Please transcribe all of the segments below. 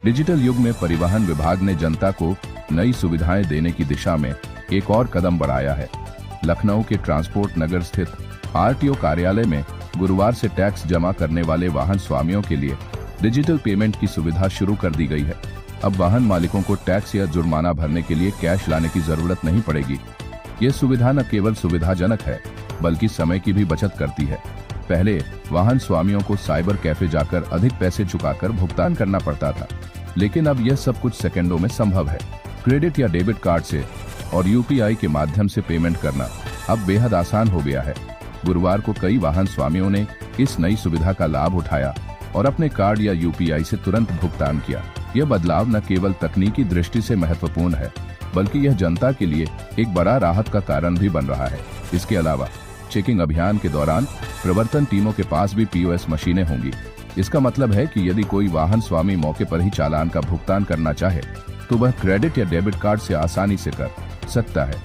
Digital युग में परिवहन विभाग ने जनता को नई सुविधाएं देने की दिशा में एक और कदम बढ़ाया है। लखनऊ के ट्रांसपोर्ट नगर स्थित आरटीओ कार्यालय में गुरुवार से टैक्स जमा करने वाले वाहन स्वामियों के लिए डिजिटल पेमेंट की सुविधा शुरू कर दी गई है। अब वाहन मालिकों को टैक्स या जुर्माना भरने के लिए कैश लाने की जरूरत नहीं पड़ेगी। ये सुविधा न केवल सुविधाजनक है बल्कि समय की भी बचत करती है। पहले वाहन स्वामियों को साइबर कैफे जाकर अधिक पैसे चुकाकर भुगतान करना पड़ता था, लेकिन अब यह सब कुछ सेकंडों में संभव है। क्रेडिट या डेबिट कार्ड से और यूपीआई के माध्यम से पेमेंट करना अब बेहद आसान हो गया है। गुरुवार को कई वाहन स्वामियों ने इस नई सुविधा का लाभ उठाया और अपने कार्ड या यूपीआई से तुरंत भुगतान किया। यह बदलाव न केवल तकनीकी दृष्टि से महत्वपूर्ण है बल्कि यह जनता के लिए एक बड़ा राहत का कारण भी बन रहा है। इसके अलावा चेकिंग अभियान के दौरान प्रवर्तन टीमों के पास भी पीओएस मशीनें होंगी। इसका मतलब है कि यदि कोई वाहन स्वामी मौके पर ही चालान का भुगतान करना चाहे तो वह क्रेडिट या डेबिट कार्ड से आसानी से कर सकता है।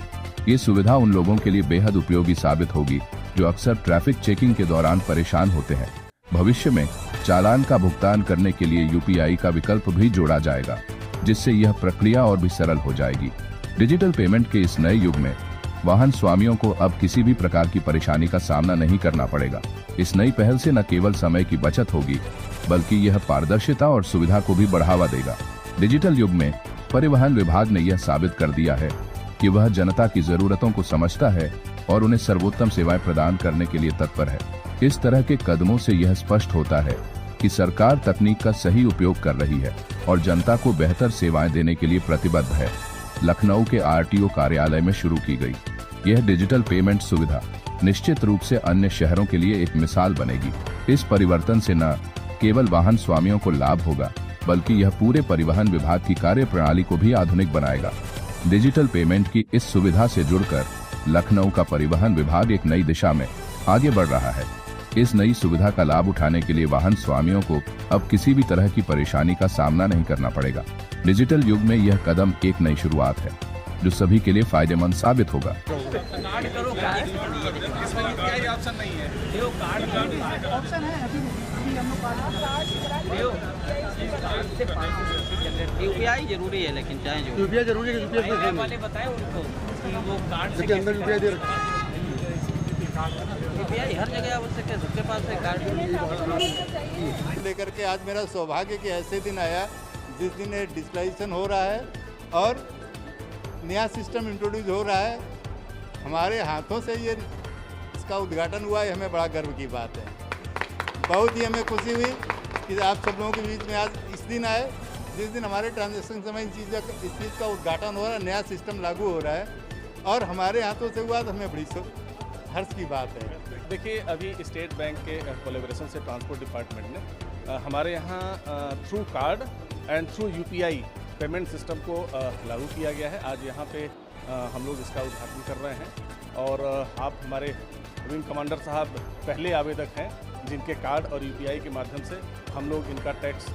ये सुविधा उन लोगों के लिए बेहद उपयोगी साबित होगी जो अक्सर ट्रैफिक चेकिंग के दौरान परेशान होते हैं। भविष्य में चालान का भुगतान करने के लिए यूपीआई का विकल्प भी जोड़ा जाएगा, जिससे यह प्रक्रिया और भी सरल हो जाएगी। डिजिटल पेमेंट के इस नए युग में वाहन स्वामियों को अब किसी भी प्रकार की परेशानी का सामना नहीं करना पड़ेगा। इस नई पहल से न केवल समय की बचत होगी बल्कि यह पारदर्शिता और सुविधा को भी बढ़ावा देगा। डिजिटल युग में परिवहन विभाग ने यह साबित कर दिया है कि वह जनता की जरूरतों को समझता है और उन्हें सर्वोत्तम सेवाएं प्रदान करने के लिए तत्पर है। इस तरह के कदमों से यह स्पष्ट होता है कि सरकार तकनीक का सही उपयोग कर रही है और जनता को बेहतर सेवाएं देने के लिए प्रतिबद्ध है। लखनऊ के आरटीओ कार्यालय में शुरू की गई यह डिजिटल पेमेंट सुविधा निश्चित रूप से अन्य शहरों के लिए एक मिसाल बनेगी। इस परिवर्तन से न केवल वाहन स्वामियों को लाभ होगा बल्कि यह पूरे परिवहन विभाग की कार्यप्रणाली को भी आधुनिक बनाएगा। डिजिटल पेमेंट की इस सुविधा से जुड़कर लखनऊ का परिवहन विभाग एक नई दिशा में आगे बढ़ रहा है। इस नई सुविधा का लाभ उठाने के लिए वाहन स्वामियों को अब किसी भी तरह की परेशानी का सामना नहीं करना पड़ेगा। डिजिटल युग में यह कदम एक नई शुरुआत है जो सभी के लिए फायदेमंद साबित होगा। यूपीआई जरूरी है, लेकिन चाहे जो यूपीआई जरूरी है। यूपीआई वाले बताए उनको कि वो कार्ड के अंदर यूपीआई दे रखा है। यूपीआई हर जगह आवश्यक है, सबके पास है कार्ड लेकर के आज मेरा सौभाग्य कि ऐसे दिन आया जिस दिन ये डिजिटलाइजेशन हो रहा है और नया सिस्टम इंट्रोड्यूस हो रहा है। हमारे हाथों से ये इसका उद्घाटन हुआ है, हमें बड़ा गर्व की बात है। बहुत ही हमें खुशी हुई कि आप सब लोगों के बीच में आज इस दिन आए जिस दिन हमारे ट्रांजेक्शन समय इस चीज़ का उद्घाटन हो रहा है, नया सिस्टम लागू हो रहा है और हमारे हाथों से हुआ तो हमें बड़ी हर्ष की बात है। देखिए, अभी स्टेट बैंक के कोलैबोरेशन से ट्रांसपोर्ट डिपार्टमेंट ने हमारे यहाँ through card and through UPI payment system को लागू किया गया है। आज यहाँ पे हम लोग इसका उद्घाटन कर रहे हैं और आप हमारे विंग कमांडर साहब पहले आवेदक हैं जिनके कार्ड और यूपीआई के माध्यम से हम लोग इनका टैक्स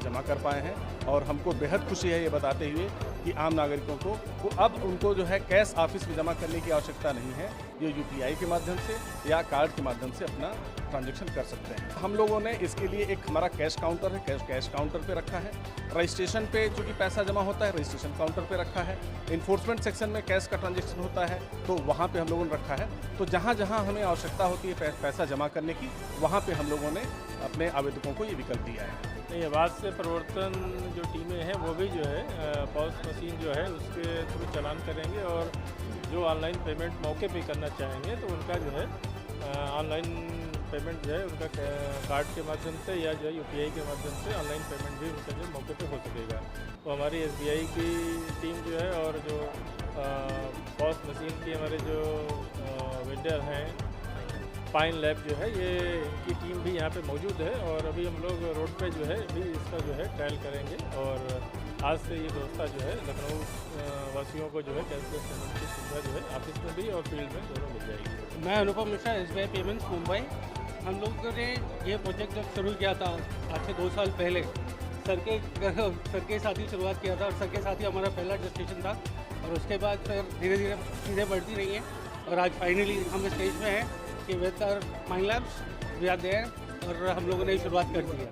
जमा कर पाए हैं और हमको बेहद खुशी है ये बताते हुए कि आम नागरिकों को अब उनको जो है कैश ऑफिस में जमा करने की आवश्यकता नहीं है। ये यूपीआई के माध्यम से या कार्ड के माध्यम से अपना ट्रांजैक्शन कर सकते हैं। हम लोगों ने इसके लिए एक हमारा कैश काउंटर है, कैश काउंटर पे रखा है। रजिस्ट्रेशन पे चूँकि पैसा जमा होता है, रजिस्ट्रेशन काउंटर पे रखा है। इन्फोर्समेंट सेक्शन में कैश का ट्रांजैक्शन होता है तो वहाँ पे हम लोगों ने रखा है। तो जहाँ जहाँ हमें आवश्यकता होती है पैसा जमा करने की, वहाँ पे हम लोगों ने अपने आवेदकों को ये विकल्प दिया है। नहीं, आवाज़ से परिवर्तन जो टीमें हैं वो भी जो है पॉस मशीन जो है उसके थ्रू चालान करेंगे और जो ऑनलाइन पेमेंट मौके पे करना चाहेंगे तो उनका जो है ऑनलाइन पेमेंट जो है उनका कार्ड के माध्यम से या जो है यूपीआई के माध्यम से ऑनलाइन पेमेंट भी उनका जो मौके पे हो सकेगा। तो हमारी एसबीआई की टीम जो है और जो पॉस मशीन की हमारे जो वेंडर हैं पाइन लैब जो है, ये इनकी टीम भी यहाँ पे मौजूद है और अभी हम लोग रोड पे जो है भी इसका जो है ट्रायल करेंगे और आज से ये व्यवस्था जो है लखनऊ वासियों को जो है कैशलेस पेमेंट की सुविधा जो है ऑफिस में भी और फील्ड में दोनों मिल जाएगी। मैं अनुपम मिश्रा, एसबीआई पेमेंट्स मुंबई। हम लोगों ने ये प्रोजेक्ट जब शुरू किया था आज से 2 साल पहले, सर के साथ ही शुरुआत किया था और सर के साथ ही हमारा पहला रजिस्ट्रेशन था और उसके बाद फिर धीरे धीरे चीज़ें बढ़ती रही हैं और आज फाइनली हम स्टेज में हैं कि with our mind labs we are there और हम लोगों ने शुरुआत कर दी है।